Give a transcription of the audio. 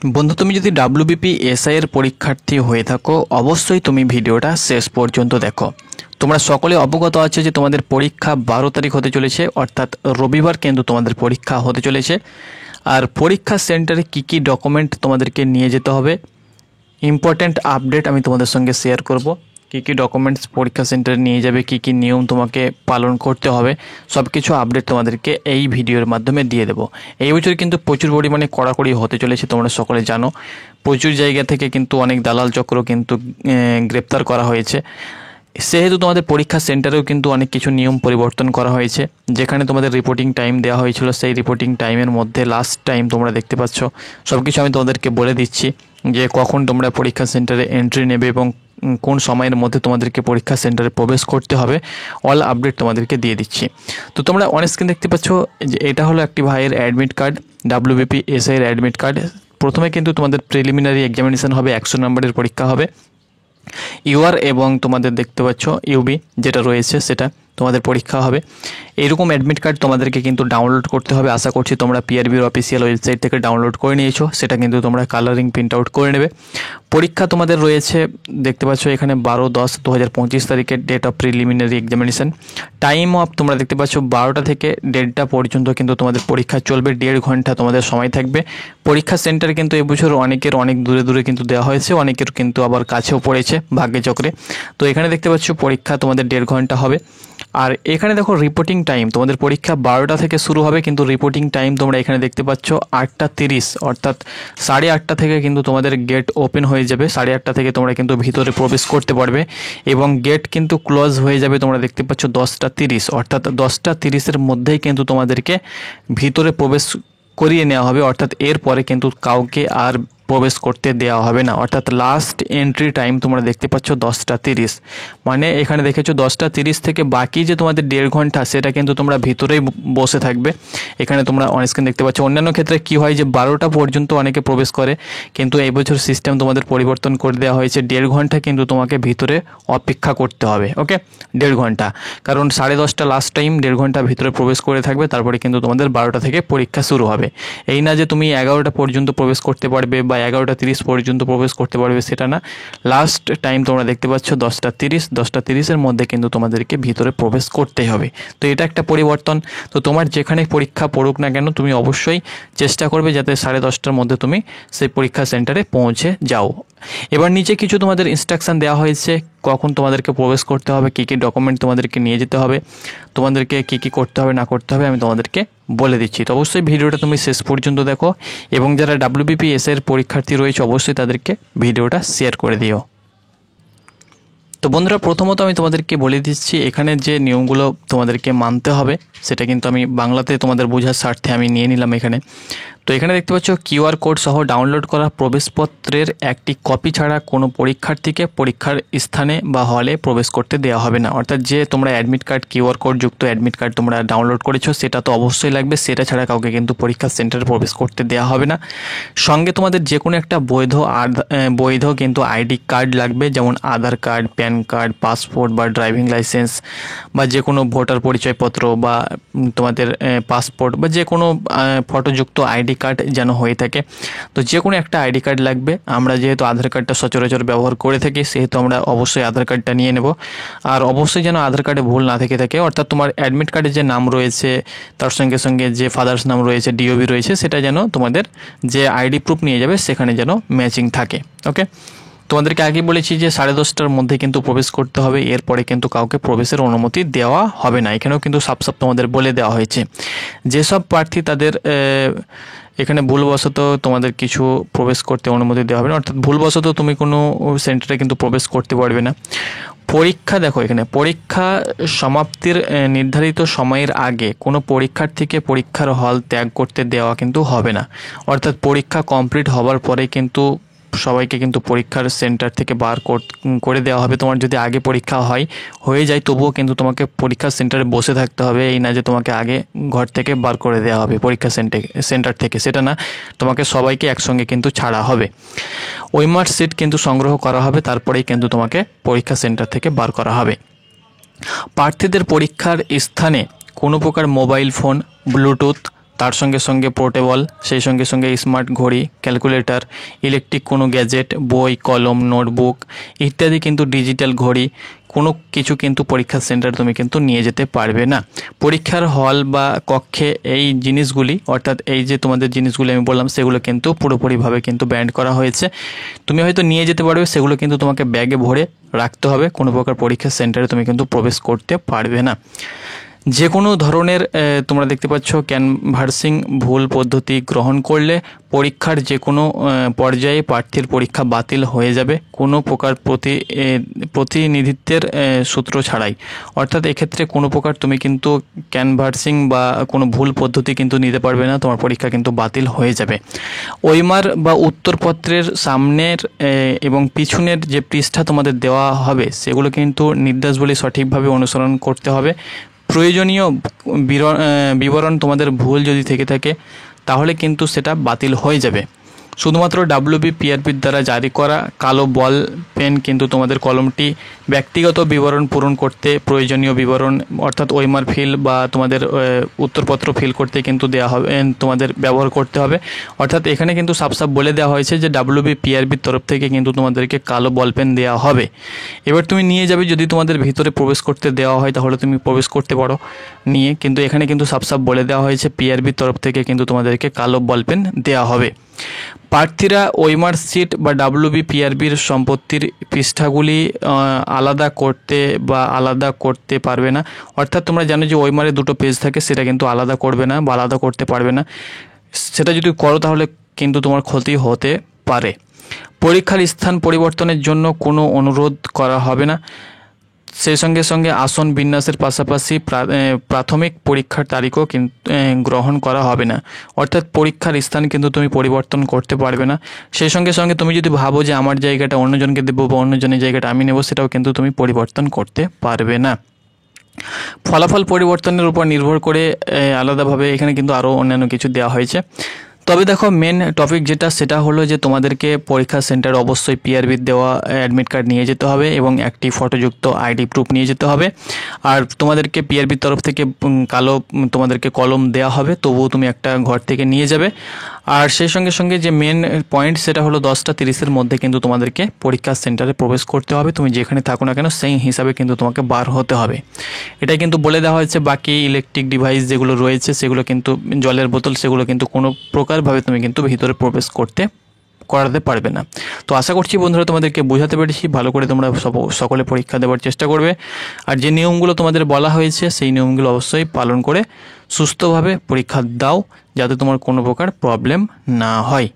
বন্ধু, তুমি যদি ডাব্লিউবিপি এসআই এর পরীক্ষার্থী হয়ে থাকো অবশ্যই তুমি ভিডিওটা শেষ পর্যন্ত দেখো। তোমরা সকলে অবগত আছো যে তোমাদের পরীক্ষা 12 তারিখ হতে চলেছে, অর্থাৎ রবিবার কিন্তু তোমাদের পরীক্ষা হতে চলেছে। আর পরীক্ষা সেন্টারে কি কি ডকুমেন্ট তোমাদেরকে নিয়ে যেতে হবে, ইম্পর্ট্যান্ট আপডেট আমি তোমাদের সঙ্গে শেয়ার করব। কী কী ডকুমেন্টস পরীক্ষা সেন্টারে নিয়ে যাবে, কী কী নিয়ম তোমাকে পালন করতে হবে, সব কিছু আপডেট তোমাদেরকে এই ভিডিওর মাধ্যমে দিয়ে দেবো। এই বছর কিন্তু প্রচুর পরিমাণে কড়াকড়ি হতে চলেছে, তোমরা সকলে জানো। প্রচুর জায়গা থেকে কিন্তু অনেক দালাল চক্র কিন্তু গ্রেপ্তার করা হয়েছে। সেহেতু তোমাদের পরীক্ষা সেন্টারেও কিন্তু অনেক কিছু নিয়ম পরিবর্তন করা হয়েছে। যেখানে তোমাদের রিপোর্টিং টাইম দেওয়া হয়েছিল, সেই রিপোর্টিং টাইমের মধ্যে লাস্ট টাইম তোমরা দেখতে পাচ্ছ। সব কিছু আমি তোমাদেরকে বলে দিচ্ছি যে কখন তোমরা পরীক্ষা সেন্টারে এন্ট্রি নেবে এবং কোন সময়ের মধ্যে তোমাদেরকে পরীক্ষা সেন্টারে প্রবেশ করতে হবে, অল আপডেট তোমাদেরকে দিয়ে দিচ্ছি। তো তোমরা অন স্ক্রিন দেখতে পাচ্ছ যে এটা হলো একটি ভাইয়ের অ্যাডমিট কার্ড, ডাব্লিউবিপি এসআই এর অ্যাডমিট কার্ড। প্রথমে কিন্তু তোমাদের প্রিলিমিনারি এক্সামিনেশন হবে, 100 নম্বরের পরীক্ষা হবে। ইউআর এবং তোমাদের দেখতে পাচ্ছ ইউবি যেটা রয়েছে সেটা তোমাদের পরীক্ষা হবে। এরকম অ্যাডমিট কার্ড তোমাদেরকে কিন্তু ডাউনলোড করতে হবে। আশা করছি তোমরা পিআরবির অফিসিয়াল ওয়েবসাইট থেকে ডাউনলোড করে নিয়েছো, সেটা কিন্তু তোমরা কালারিং প্রিন্ট আউট করে নেবে। পরীক্ষা তোমাদের রয়েছে দেখতে পাচ্ছ এখানে 12/10/2025 তারিখের date of preliminary examination. Time of তোমরা দেখতে পাচ্ছ 12টা থেকে 1:30 পর্যন্ত কিন্তু তোমাদের পরীক্ষা চলবে, 1.5 ঘন্টা তোমাদের সময় থাকবে। পরীক্ষা সেন্টার কিন্তু এবছর অনেকের অনেক দূরে দূরে কিন্তু দেওয়া হয়েছে, অনেকের কিন্তু আবার কাছেও পড়েছে ভাগ্যে চক্রে। তো এখানে দেখতে পাচ্ছ পরীক্ষা তোমাদের 1.5 ঘন্টা হবে। আর এখানে দেখো রিপোর্টিং টাইম, তোমাদের পরীক্ষা 12টা থেকে শুরু হবে, কিন্তু রিপোর্টিং টাইম তোমরা এখানে দেখতে পাচ্ছ 8:30, অর্থাৎ 8:30 থেকে কিন্তু তোমাদের গেট ওপেন হয়ে যাবে। 8:30 থেকে তোমরা কিন্তু ভিতরে প্রবেশ করতে পারবে এবং গেট কিন্তু ক্লোজ হয়ে যাবে তোমরা দেখতে পাচ্ছ 10:30, অর্থাৎ 10:30-এর মধ্যেই কিন্তু তোমাদেরকে ভিতরে প্রবেশ করিয়ে নেওয়া হবে। অর্থাৎ এরপরে কিন্তু কাউকে আর প্রবেশ করতে দেওয়া হবে না। অর্থাৎ লাস্ট এন্ট্রি টাইম তোমরা দেখতে পাচ্ছ 10:30, মানে এখানে দেখেছো 10:30 থেকে বাকি যে তোমাদের 1.5 ঘন্টা সেটা কিন্তু তোমরা ভিতরেই বসে থাকবে। এখানে তোমরা অন স্ক্রিন দেখতে পাচ্ছ। অন্যান্য ক্ষেত্রে কি হয় যে 12টা পর্যন্ত অনেকে প্রবেশ করে, কিন্তু এই বছর সিস্টেম তোমাদের পরিবর্তন করে দেওয়া হয়েছে। 1.5 ঘন্টা কিন্তু তোমাকে ভিতরে অপেক্ষা করতে হবে। ওকে, 1.5 ঘন্টা, কারণ 10:30 লাস্ট টাইম, 1.5 ঘন্টা ভিতরে প্রবেশ করে থাকবে। তারপরে কিন্তু তোমাদের 12টা থেকে পরীক্ষা শুরু হবে। এই না যে তুমি 11টা পর্যন্ত প্রবেশ করতে পারবে বা 11:30 পর্যন্ত প্রবেশ করতে পারবে, সেটা না। লাস্ট টাইম তোমরা দেখতে পাচ্ছ 10:30-10:30-এর মধ্যে কিন্তু তোমাদেরকে ভিতরে প্রবেশ করতেই হবে। তো এটা একটা পরিবর্তন। তো তোমার যেখানে পরীক্ষা পড়ুক না কেন, তুমি অবশ্যই চেষ্টা করবে যাতে 10:30টার মধ্যে তুমি সেই পরীক্ষা সেন্টারে পৌঁছে যাও। এবার নিচে কিছু তোমাদের ইনস্ট্রাকশান দেওয়া হয়েছে কখন তোমাদেরকে প্রবেশ করতে হবে, কী কী ডকুমেন্ট তোমাদেরকে নিয়ে যেতে হবে, তোমাদেরকে কী কী করতে হবে না করতে হবে আমি তোমাদেরকে বলে দিচ্ছি। তো অবশ্যই ভিডিওটা তুমি শেষ পর্যন্ত দেখো এবং যারা ডাব্লিউবিপি এসআই এর পরীক্ষার্থী রয়েছে অবশ্যই তাদেরকে ভিডিওটা শেয়ার করে দিও। তো বন্ধুরা, প্রথমত আমি তোমাদেরকে বলে দিচ্ছি এখানে যে নিয়মগুলো তোমাদেরকে মানতে হবে সেটা কিন্তু আমি বাংলাতে তোমাদের বোঝার স্বার্থে আমি নিয়ে নিলাম এখানে। তো এখানে দেখতে পাচ্ছ কিউআর কোড সহ ডাউনলোড করা প্রবেশপত্রের একটি কপি ছাড়া কোনো পরীক্ষার্থীকে পরীক্ষার স্থানে বা হলে প্রবেশ করতে দেওয়া হবে না। অর্থাৎ যে তোমরা অ্যাডমিট কার্ড, কিউআর কোড যুক্ত অ্যাডমিট কার্ড তোমরা ডাউনলোড করেছো সেটা তো অবশ্যই লাগবে, সেটা ছাড়া কাউকে কিন্তু পরীক্ষার সেন্টারে প্রবেশ করতে দেওয়া হবে না। সঙ্গে তোমাদের যে কোনো একটা বৈধ কিন্তু আইডি কার্ড লাগবে, যেমন আধার কার্ড, প্যান কার্ড, পাসপোর্ট বা ড্রাইভিং লাইসেন্স বা যে কোনো ভোটার পরিচয়পত্র বা তোমাদের পাসপোর্ট বা যে কোনো ফটোযুক্ত আইডি কার্ড যেন হয়ে থাকে। তো যে কোনো একটা আইডি কার্ড লাগবে। আমরা যেহেতু আধার কার্ডটা সচরাচর ব্যবহার করে থাকি সেহেতু আমরা অবশ্যই আধার কার্ডটা নিয়ে নেব। আর অবশ্যই যেন আধার কার্ডে ভুল না থেকে থাকে, অর্থাৎ তোমার অ্যাডমিট কার্ডে যে নাম রয়েছে তার সঙ্গে সঙ্গে যে ফাদার্স নাম রয়েছে, ডিওবি রয়েছে, সেটা যেন তোমাদের যে আইডি প্রুফ নিয়ে যাবে সেখানে যেন ম্যাচিং থাকে। ওকে, তোমাদেরকে আগে বলেছি যে 10:30টার মধ্যে কিন্তু প্রবেশ করতে হবে, এরপরে কিন্তু কাউকে প্রবেশের অনুমতি দেওয়া হবে না। এখানেও কিন্তু সাফ তোমাদের বলে দেওয়া হয়েছে। যেসব প্রার্থী তাদের এখানে ভুলবশত তোমাদের কিছু প্রবেশ করতে অনুমতি দেওয়া হবে না, অর্থাৎ ভুলবশত তুমি কোনো সেন্টারে কিন্তু প্রবেশ করতে পারবে না। পরীক্ষা দেখো, এখানে পরীক্ষা সমাপ্তির নির্ধারিত সময়ের আগে কোনো পরীক্ষার্থীকে পরীক্ষার হল ত্যাগ করতে দেওয়া কিন্তু হবে না। অর্থাৎ পরীক্ষা কমপ্লিট হওয়ার পরে কিন্তু সবাইকে কিন্তু পরীক্ষার সেন্টার থেকে বার করে দেওয়া হবে। তোমার যদি আগে পরীক্ষা হয়ে যায় তবুও কিন্তু তোমাকে পরীক্ষার সেন্টারে বসে থাকতে হবে। এই না যে তোমাকে আগে ঘর থেকে বার করে দেওয়া হবে পরীক্ষা সেন্টার থেকে, সেটা না। তোমাকে সবাইকে একসঙ্গে কিন্তু ছাড়া হবে। ওইমার সিট কিন্তু সংগ্রহ করা হবে, তারপরেই কিন্তু তোমাকে পরীক্ষা সেন্টার থেকে বার করা হবে। প্রার্থীদের পরীক্ষার স্থানে কোনো প্রকার মোবাইল ফোন, ব্লুটুথ তার সঙ্গে সঙ্গে পোর্টেবল, সেই সঙ্গে সঙ্গে স্মার্ট ঘড়ি, ক্যালকুলেটর, ইলেকট্রিক কোনো গ্যাজেট, বই, কলম, নোটবুক ইত্যাদি কিন্তু ডিজিটাল ঘড়ি কোনো কিছু কিন্তু পরীক্ষা সেন্টারে তুমি কিন্তু নিয়ে যেতে পারবে না। পরীক্ষার হল বা কক্ষে এই জিনিসগুলি, অর্থাৎ এই যে তোমাদের জিনিসগুলি আমি বললাম, সেগুলো কিন্তু পুরোপুরিভাবে কিন্তু ব্যান্ড করা হয়েছে। তুমি হয়তো নিয়ে যেতে পারবে, সেগুলো কিন্তু তোমাকে ব্যাগে ভরে রাখতে হবে। কোনো প্রকার পরীক্ষা সেন্টারে তুমি কিন্তু প্রবেশ করতে পারবে না। যে কোনো ধরনের তোমরা দেখতে পাচ্ছ ক্যানভাসিং ভুল পদ্ধতি গ্রহণ করলে পরীক্ষার যে কোনো পর্যায়ে প্রার্থীর পরীক্ষা বাতিল হয়ে যাবে, কোনো প্রকার প্রতিনিধিত্বের সূত্র ছাড়াই। অর্থাৎ এক্ষেত্রে কোনো প্রকার তুমি কিন্তু ক্যানভাসিং বা কোনো ভুল পদ্ধতি কিন্তু নিতে পারবে না, তোমার পরীক্ষা কিন্তু বাতিল হয়ে যাবে। ওএমআর বা উত্তরপত্রের সামনের এবং পিছনের যে পৃষ্ঠা তোমাদের দেওয়া হবে, সেগুলো কিন্তু নির্দেশাবলী সঠিকভাবে অনুসরণ করতে হবে। প্রয়োজনীয় বিবরণ তোমাদের ভুল যদি থেকে থাকে তাহলে কিন্তু সেটা বাতিল হয়ে যাবে। শুধুমাত্র WBPRBর দ্বারা জারি করা কালো বল পেন কিন্তু তোমাদের কলমটি ব্যক্তিগত বিবরণ পূরণ করতে, প্রয়োজনীয় বিবরণ অর্থাৎ ওএমআর ফিল বা তোমাদের উত্তরপত্র ফিল করতে কিন্তু দেওয়া হবে, তোমাদের ব্যবহার করতে হবে। অর্থাৎ এখানে কিন্তু সাফ বলে দেওয়া হয়েছে যে WBPRBর তরফ থেকে কিন্তু তোমাদেরকে কালো বল পেন দেওয়া হবে। এবার তুমি নিয়ে যাবে, যদি তোমাদের ভিতরে প্রবেশ করতে দেওয়া হয় তাহলে তুমি প্রবেশ করতে পারো নিয়ে, কিন্তু এখানে কিন্তু সাফ বলে দেওয়া হয়েছে পিআরবির তরফ থেকে কিন্তু তোমাদেরকে কালো বল পেন দেওয়া হবে। প্রার্থীরা ওএমআর সিট বা WBPRBর সম্পত্তির পৃষ্ঠাগুলি আলাদা করতে পারবে না। অর্থাৎ তোমরা জানো যে ওএমআরে দুটো পেজ থাকে, সেটা কিন্তু আলাদা করবে না বা আলাদা করতে পারবে না। সেটা যদি করো তাহলে কিন্তু তোমার ক্ষতি হতে পারে। পরীক্ষার স্থান পরিবর্তনের জন্য কোনো অনুরোধ করা হবে না। সেই সঙ্গে সঙ্গে আসন বিন্যাসের পাশাপাশি প্রাথমিক পরীক্ষার তারিখও কিন্তু গ্রহণ করা হবে না। অর্থাৎ পরীক্ষার স্থান কিন্তু তুমি পরিবর্তন করতে পারবে না। সেই সঙ্গে সঙ্গে তুমি যদি ভাবো যে আমার জায়গাটা অন্যজনকে দেবো বা অন্যজনের জায়গাটা আমি নেব, সেটাও কিন্তু তুমি পরিবর্তন করতে পারবে না। ফলাফল পরিবর্তনের উপর নির্ভর করে আলাদাভাবে এখানে কিন্তু আরও অন্যান্য কিছু দেওয়া হয়েছে। তবে দেখো, মেন টপিক সেটা হলো যে তোমাদেরকে পরীক্ষা সেন্টার অবশ্যই পিআরবির দেওয়া অ্যাডমিট কার্ড নিয়ে যেতে হবে এবং একটি ফটোযুক্ত আইডি প্রুফ নিয়ে যেতে হবে। আর তোমাদেরকে পিআরবির তরফ থেকে তোমাদেরকে কলম দেওয়া হবে, তবুও তুমি একটা ঘর থেকে নিয়ে যাবে। আর সেই সঙ্গে সঙ্গে যে মেন পয়েন্ট সেটা হলো 10টা 30-এর মধ্যে কিন্তু তোমাদেরকে পরীক্ষা সেন্টারে প্রবেশ করতে হবে। তুমি যেখানে থাকো না কেন সেই হিসাবে কিন্তু তোমাকে বার হতে হবে, এটাই কিন্তু বলে দেওয়া হয়েছে। বাকি ইলেকট্রিক ডিভাইস যেগুলো রয়েছে, সেগুলো কিন্তু জলের বোতল, সেগুলো কিন্তু কোনো প্রকারভাবে তুমি কিন্তু ভিতরে প্রবেশ করাতে পারবে না। তো আশা করছি বন্ধুরা তোমাদেরকে বোঝাতে পেরেছি, ভালো করে তোমরা সকলে পরীক্ষা দেওয়ার চেষ্টা করবে। আর যে নিয়মগুলো তোমাদের বলা হয়েছে সেই নিয়মগুলো অবশ্যই পালন করে সুস্থভাবে পরীক্ষা দাও, যাতে তোমার কোনো প্রকার প্রবলেম না হয়।